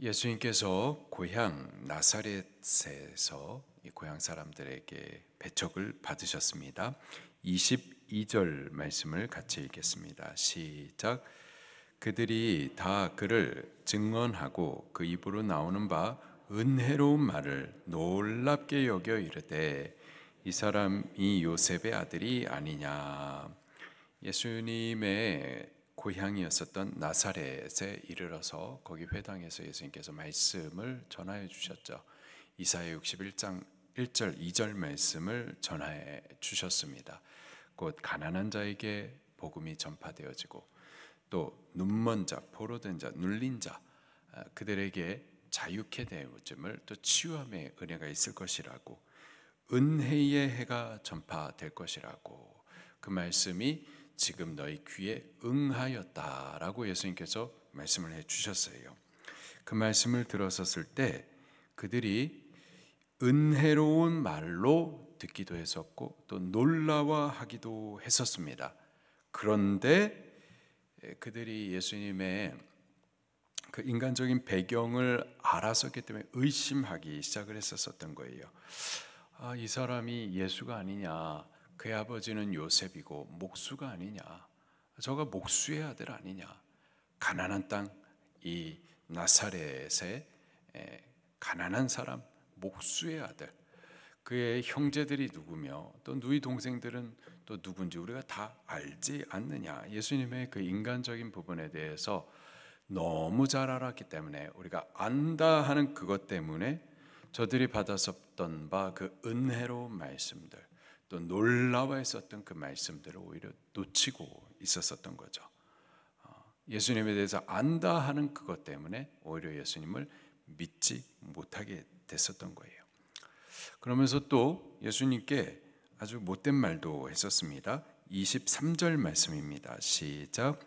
예수님께서 고향 나사렛에서 이 고향 사람들에게 배척을 받으셨습니다. 22절 말씀을 같이 읽겠습니다. 시작. 그들이 다 그를 증언하고 그 입으로 나오는 바 은혜로운 말을 놀랍게 여겨 이르되 이 사람이 요셉의 아들이 아니냐. 예수님의 고향이었었던 나사렛에 이르러서 거기 회당에서 예수님께서 말씀을 전하여 주셨죠. 이사야 61장 1절 2절 말씀을 전하여 주셨습니다. 곧 가난한 자에게 복음이 전파되어지고 또 눈먼 자, 포로된 자, 눌린 자 그들에게 자유케 되어짐을 또 치유함의 은혜가 있을 것이라고 은혜의 해가 전파될 것이라고 그 말씀이 지금 너희 귀에 응하였다라고 예수님께서 말씀을 해주셨어요. 그 말씀을 들었었을 때 그들이 은혜로운 말로 듣기도 했었고 또 놀라워하기도 했었습니다. 그런데 그들이 예수님의 그 인간적인 배경을 알았었기 때문에 의심하기 시작을 했었던 거예요. 이 사람이 예수가 아니냐, 그의 아버지는 요셉이고 목수가 아니냐, 저가 목수의 아들 아니냐, 가난한 땅 이 나사렛의 가난한 사람 목수의 아들, 그의 형제들이 누구며 또 누이 동생들은 또 누군지 우리가 다 알지 않느냐. 예수님의 그 인간적인 부분에 대해서 너무 잘 알았기 때문에 우리가 안다 하는 그것 때문에 저들이 받았었던 바 그 은혜로운 말씀들 또 놀라워했었던 그 말씀들을 오히려 놓치고 있었던 거죠. 예수님에 대해서 안다 하는 그것 때문에 오히려 예수님을 믿지 못하게 됐었던 거예요. 그러면서 또 예수님께 아주 못된 말도 했었습니다. 23절 말씀입니다. 시작.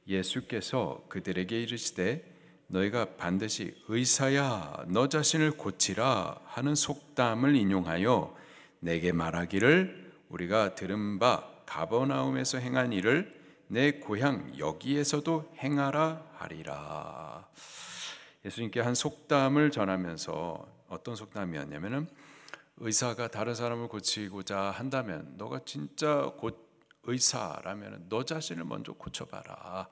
예수께서 그들에게 이르시되 너희가 반드시 의사야 너 자신을 고치라 하는 속담을 인용하여 내게 말하기를 우리가 들은 바 가버나움에서 행한 일을 내 고향 여기에서도 행하라 하리라. 예수님께 한 속담을 전하면서 어떤 속담이었냐면은 의사가 다른 사람을 고치고자 한다면 너가 진짜 의사라면 너 자신을 먼저 고쳐봐라.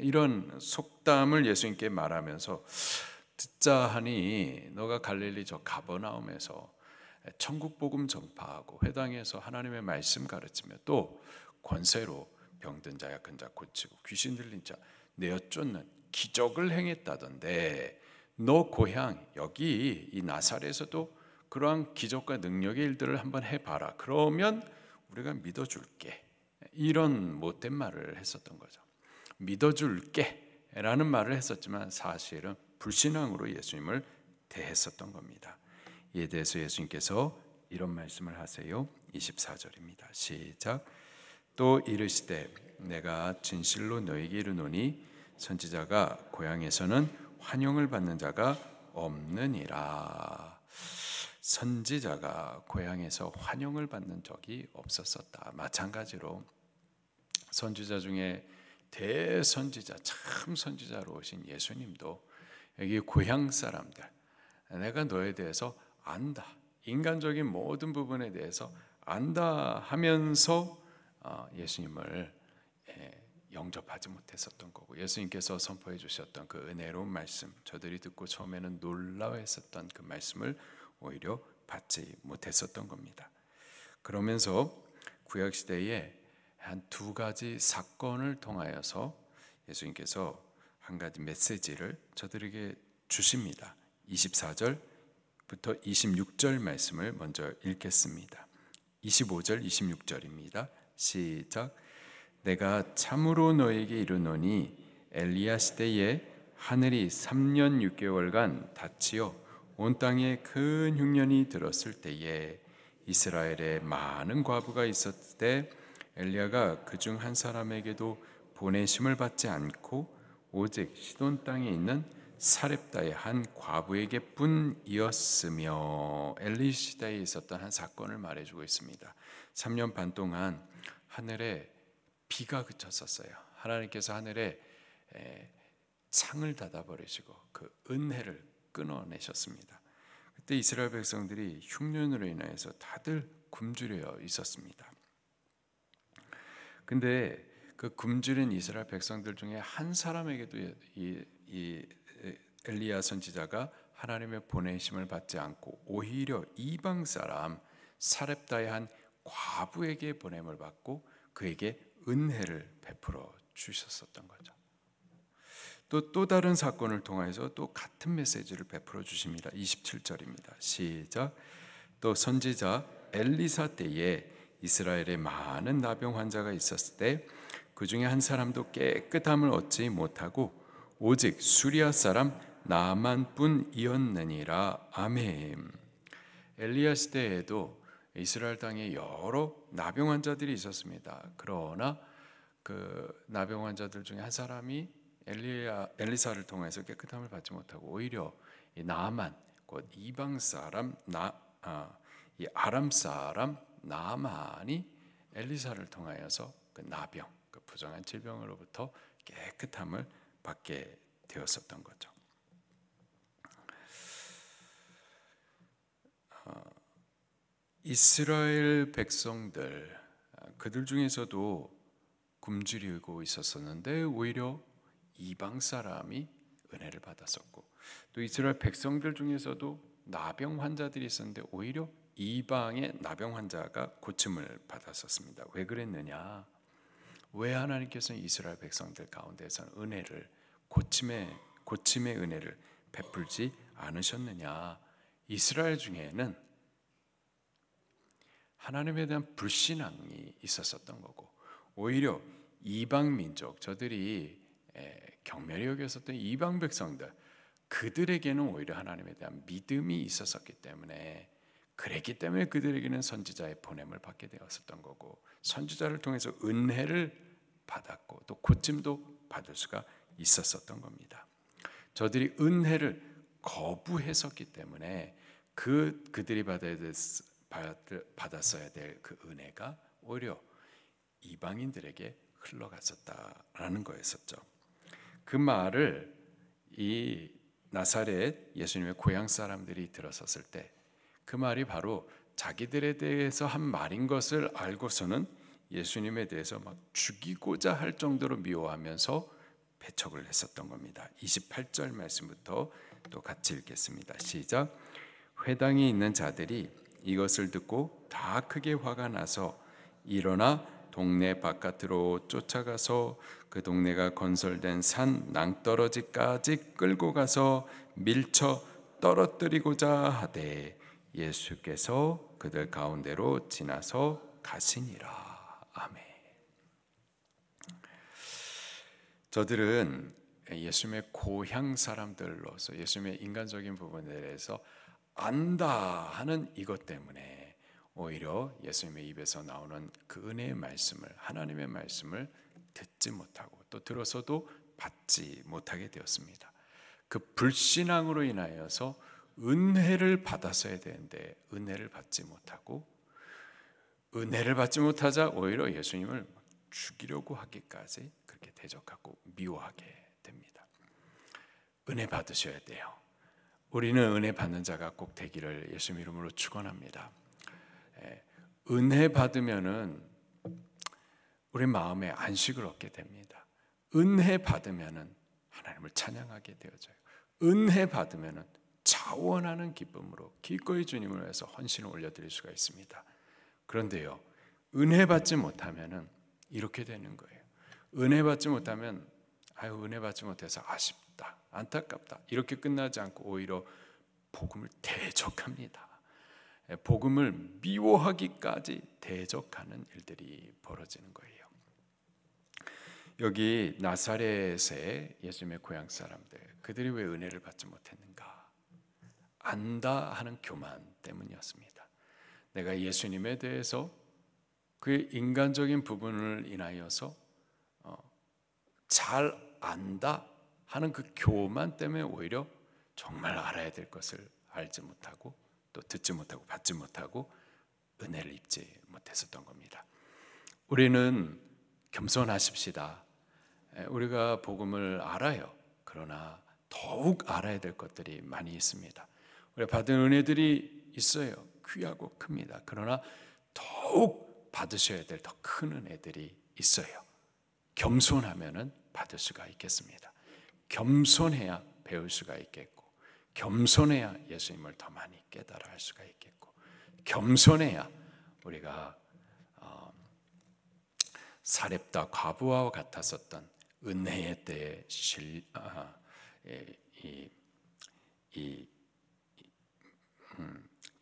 이런 속담을 예수님께 말하면서 듣자 하니 너가 갈릴리 저 가버나움에서 천국 복음 전파하고 회당에서 하나님의 말씀 가르치며 또 권세로 병든 자 약한 자 고치고 귀신 들린 자 내어 쫓는 기적을 행했다던데 너 고향 여기 이 나사렛에서도 그러한 기적과 능력의 일들을 한번 해봐라. 그러면 우리가 믿어줄게. 이런 못된 말을 했었던 거죠. 믿어줄게 라는 말을 했었지만 사실은 불신앙으로 예수님을 대했었던 겁니다. 이에 대해서 예수님께서 이런 말씀을 하세요. 24절입니다. 시작. 또 이르시되 내가 진실로 너에게 이르노니 선지자가 고향에서는 환영을 받는 자가 없느니라. 선지자가 고향에서 환영을 받는 적이 없었었다. 마찬가지로 선지자 중에 대선지자, 참 선지자로 오신 예수님도 여기 고향 사람들, 내가 너에 대해서 안다, 인간적인 모든 부분에 대해서 안다 하면서 예수님을 영접하지 못했었던 거고, 예수님께서 선포해 주셨던 그 은혜로운 말씀, 저들이 듣고 처음에는 놀라워했었던 그 말씀을 오히려 받지 못했었던 겁니다. 그러면서 구약시대에 한 두 가지 사건을 통하여서 예수님께서 한 가지 메시지를 저들에게 주십니다. 24절부터 26절 말씀을 먼저 읽겠습니다. 25절 26절입니다. 시작. 내가 참으로 너에게 이르노니 엘리야 시대에 하늘이 3년 6개월간 닫히어 온 땅에 큰 흉년이 들었을 때에 이스라엘에 많은 과부가 있었을 때 엘리야가 그중 한 사람에게도 보내심을 받지 않고 오직 시돈 땅에 있는 사렙다의 한 과부에게 뿐이었으며, 엘리 시대에 있었던 한 사건을 말해주고 있습니다. 3년 반 동안 하늘에 비가 그쳤었어요. 하나님께서 하늘에 창을 닫아버리시고 그 은혜를 끊어내셨습니다. 그때 이스라엘 백성들이 흉년으로 인해서 다들 굶주려 있었습니다. 근데 그 굶주린 이스라엘 백성들 중에 한 사람에게도 이 엘리야 선지자가 하나님의 보내심을 받지 않고 오히려 이방 사람 사렙다의 한 과부에게 보냄을 받고 그에게 은혜를 베풀어 주셨었던 거죠. 또 다른 사건을 통해서 또 같은 메시지를 베풀어 주십니다. 27절입니다. 시작. 또 선지자 엘리사 때에 이스라엘에 많은 나병 환자가 있었을 때 그 중에 한 사람도 깨끗함을 얻지 못하고 오직 수리아 사람 나만뿐이었느니라. 아멘. 엘리야 시대에도 이스라엘 땅에 여러 나병 환자들이 있었습니다. 그러나 그 나병 환자들 중에 한 사람이 엘리사를 통해서 깨끗함을 받지 못하고 오히려 이 나만 곧 이방 사람 이 아람 사람 나만이 엘리사를 통하여서 그 나병, 그 부정한 질병으로부터 깨끗함을 받게 되었었던 거죠. 이스라엘 백성들 그들 중에서도 굶주리고 있었었는데 오히려 이방 사람이 은혜를 받았었고 또 이스라엘 백성들 중에서도 나병 환자들이 있었는데 오히려 이방의 나병 환자가 고침을 받았었습니다. 왜 그랬느냐? 왜 하나님께서는 이스라엘 백성들 가운데서는 은혜를 고침의 은혜를 베풀지 않으셨느냐? 이스라엘 중에는 하나님에 대한 불신앙이 있었었던 거고 오히려 이방 민족 저들이 경멸히 여겼었던 이방 백성들 그들에게는 오히려 하나님에 대한 믿음이 있었었기 때문에 그랬기 때문에 그들에게는 선지자의 보냄을 받게 되었었던 거고 선지자를 통해서 은혜를 받았고 또 고침도 받을 수가 있었었던 겁니다. 저들이 은혜를 거부했었기 때문에 그들이 받았어야 될 그 은혜가 오히려 이방인들에게 흘러갔었다라는 거였었죠. 그 말을 이 나사렛 예수님의 고향 사람들이 들었었을 때 그 말이 바로 자기들에 대해서 한 말인 것을 알고서는 예수님에 대해서 막 죽이고자 할 정도로 미워하면서 배척을 했었던 겁니다. 28절 말씀부터 또 같이 읽겠습니다. 시작. 회당에 있는 자들이 이것을 듣고 다 크게 화가 나서 일어나 동네 바깥으로 쫓아가서 그 동네가 건설된 산 낭떠러지까지 끌고 가서 밀쳐 떨어뜨리고자 하되 예수께서 그들 가운데로 지나서 가시니라. 아멘. 저들은 예수님의 고향 사람들로서 예수님의 인간적인 부분에 대해서 안다 하는 이것 때문에 오히려 예수님의 입에서 나오는 그 은혜의 말씀을 하나님의 말씀을 듣지 못하고 또 들어서도 받지 못하게 되었습니다. 그 불신앙으로 인하여서 은혜를 받았어야 되는데 은혜를 받지 못하고 은혜를 받지 못하자 오히려 예수님을 죽이려고 하기까지 그렇게 대적하고 미워하게 됩니다. 은혜 받으셔야 돼요. 우리는 은혜 받는 자가 꼭 되기를 예수님 이름으로 축원합니다. 은혜 받으면은 우리 마음에 안식을 얻게 됩니다. 은혜 받으면은 하나님을 찬양하게 되어져요. 은혜 받으면은 자원하는 기쁨으로 기꺼이 주님을 위해서 헌신을 올려드릴 수가 있습니다. 그런데요, 은혜 받지 못하면은 이렇게 되는 거예요. 은혜 받지 못하면 은혜 받지 못해서 아쉽다, 안타깝다 이렇게 끝나지 않고 오히려 복음을 대적합니다. 복음을 미워하기까지 대적하는 일들이 벌어지는 거예요. 여기 나사렛의 예수님의 고향 사람들 그들이 왜 은혜를 받지 못했는가? 안다 하는 교만 때문이었습니다. 내가 예수님에 대해서 그 인간적인 부분을 인하여서 잘 안다 하는 그 교만 때문에 오히려 정말 알아야 될 것을 알지 못하고 또 듣지 못하고 받지 못하고 은혜를 입지 못했었던 겁니다. 우리는 겸손하십시다. 우리가 복음을 알아요. 그러나 더욱 알아야 될 것들이 많이 있습니다. 우리가 받은 은혜들이 있어요. 귀하고 큽니다. 그러나 더욱 받으셔야 될 더 큰 은혜들이 있어요. 겸손하면은 받을 수가 있겠습니다. 겸손해야 배울 수가 있겠고, 겸손해야 예수님을 더 많이 깨달아 할 수가 있겠고, 겸손해야 우리가 사렙다 과부와 같았었던 은혜의 때에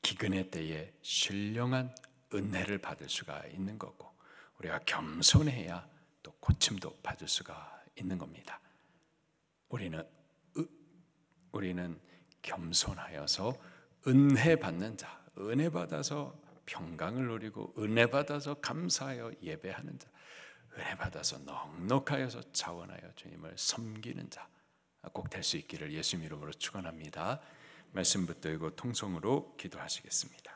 기근의 때에 신령한 은혜를 받을 수가 있는 거고, 우리가 겸손해야 또 고침도 받을 수가 있는 겁니다. 우리는 겸손하여서 은혜 받는 자, 은혜 받아서 평강을 누리고 은혜 받아서 감사하여 예배하는 자, 은혜 받아서 넉넉하여서 자원하여 주님을 섬기는 자 꼭 될 수 있기를 예수님 이름으로 축원합니다. 말씀 붙들고 통성으로 기도하시겠습니다.